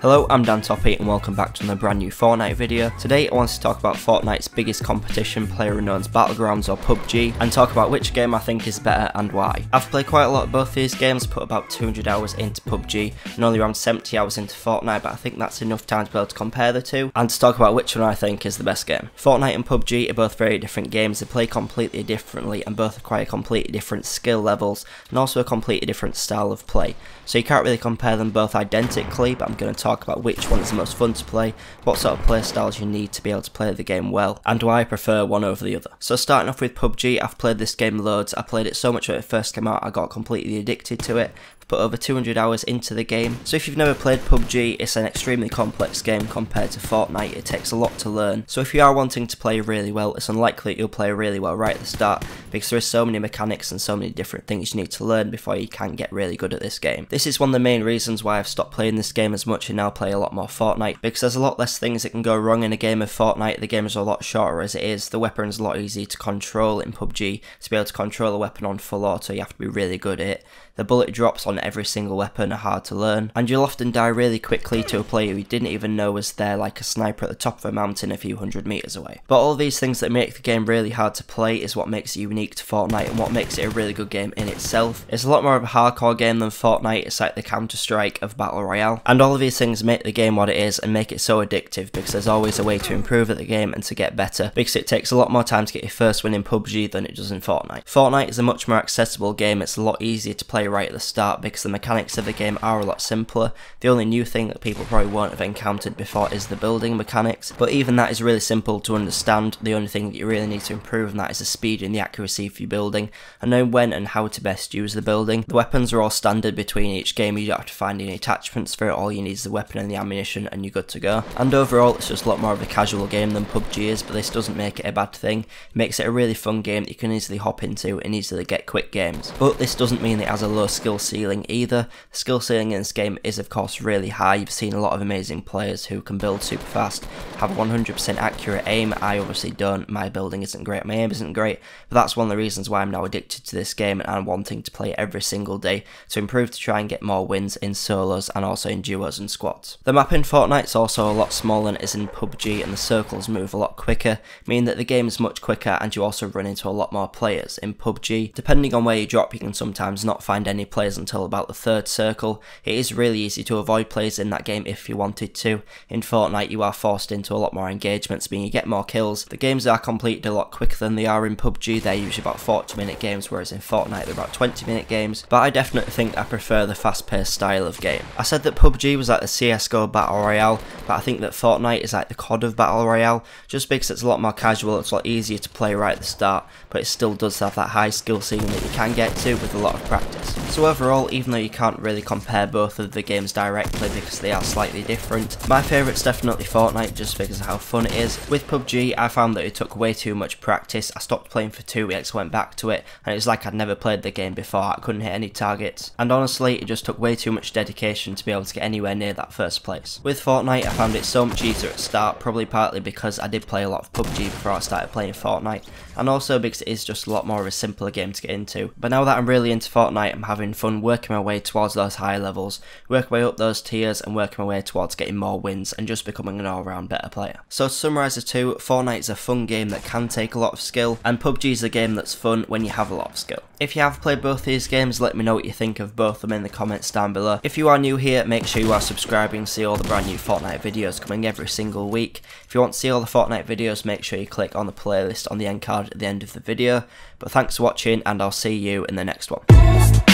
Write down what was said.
Hello, I'm Toppy and welcome back to another brand new Fortnite video. Today I want to talk about Fortnite's biggest competition, PlayerUnknown's BattleGrounds or Pubg, and talk about which game I think is better and why. I've played quite a lot of both these games, put about 200 hours into Pubg and only around 70 hours into Fortnite, but I think that's enough time to be able to compare the two, and to talk about which one I think is the best game. Fortnite and Pubg are both very different games, they play completely differently and both require completely different skill levels and also a completely different style of play. So you can't really compare them both identically, but I'm going to talk about which one is the most fun to play, what sort of play styles you need to be able to play the game well, and why I prefer one over the other. So starting off with Pubg, I've played this game loads. I played it so much when it first came out I got completely addicted to it. Put over 200 hours into the game. So if you've never played Pubg, it's an extremely complex game compared to Fortnite. It takes a lot to learn. So if you are wanting to play really well, it's unlikely you'll play really well right at the start because there are so many mechanics and so many different things you need to learn before you can get really good at this game. This is one of the main reasons why I've stopped playing this game as much and now play a lot more Fortnite, because there's a lot less things that can go wrong in a game of Fortnite. The game is a lot shorter as it is. The weapon's a lot easier to control in Pubg. To be able to control a weapon on full auto, you have to be really good at it. The bullet drops on every single weapon are hard to learn, and you'll often die really quickly to a player you didn't even know was there, like a sniper at the top of a mountain a few hundred meters away. But all these things that make the game really hard to play is what makes it unique to Fortnite and what makes it a really good game in itself. It's a lot more of a hardcore game than Fortnite. It's like the Counter-Strike of Battle Royale, and all of these things make the game what it is and make it so addictive because there's always a way to improve at the game and to get better, because it takes a lot more time to get your first win in Pubg than it does in Fortnite. Fortnite is a much more accessible game. It's a lot easier to play right at the start because the mechanics of the game are a lot simpler. The only new thing that people probably won't have encountered before is the building mechanics, but even that is really simple to understand. The only thing that you really need to improve on that is the speed and the accuracy of your building and knowing when and how to best use the building. The weapons are all standard between each game. You don't have to find any attachments for it. All you need is the weapon and the ammunition and you're good to go. And overall it's just a lot more of a casual game than Pubg is, but this doesn't make it a bad thing. It makes it a really fun game that you can easily hop into and easily get quick games. But this doesn't mean it has a low skill ceiling either. The skill ceiling in this game is of course really high. You've seen a lot of amazing players who can build super fast, have 100% accurate aim. I obviously don't. My building isn't great, my aim isn't great, but that's one of the reasons why I'm now addicted to this game and I'm wanting to play it every single day to improve, to try and get more wins in solos and also in duos and squads. The map in Fortnite is also a lot smaller than it is in Pubg, and the circles move a lot quicker, meaning that the game is much quicker and you also run into a lot more players. In Pubg, depending on where you drop, you can sometimes not find any players until about the third circle. It is really easy to avoid players in that game if you wanted to. In Fortnite you are forced into a lot more engagements, meaning you get more kills. The games are completed a lot quicker than they are in Pubg. They're usually about 40-minute games, whereas in Fortnite they're about 20-minute games, but I definitely think I prefer the fast-paced style of game. I said that Pubg was like the CSGO Battle Royale, but I think that Fortnite is like the COD of Battle Royale, just because it's a lot more casual, it's a lot easier to play right at the start, but it still does have that high skill ceiling that you can get to with a lot of practice. So overall, even though you can't really compare both of the games directly because they are slightly different, my favourite's definitely Fortnite just because of how fun it is. With Pubg, I found that it took way too much practice. I stopped playing for 2 weeks, went back to it, and it was like I'd never played the game before. I couldn't hit any targets, and honestly it just took way too much dedication to be able to get anywhere near that first place. With Fortnite, I found it so much easier at the start, probably partly because I did play a lot of Pubg before I started playing Fortnite, and also because it is just a lot more of a simpler game to get into. But now that I'm really into Fortnite, I'm having fun working my way towards those higher levels, working my way up those tiers and working my way towards getting more wins and just becoming an all-round better player. So to summarise the two, Fortnite is a fun game that can take a lot of skill, and Pubg is a game that's fun when you have a lot of skill. If you have played both these games, let me know what you think of both of them in the comments down below. If you are new here, make sure you are subscribing to see all the brand new Fortnite videos coming every single week. If you want to see all the Fortnite videos, make sure you click on the playlist on the end card at the end of the video. But thanks for watching, and I'll see you in the next one.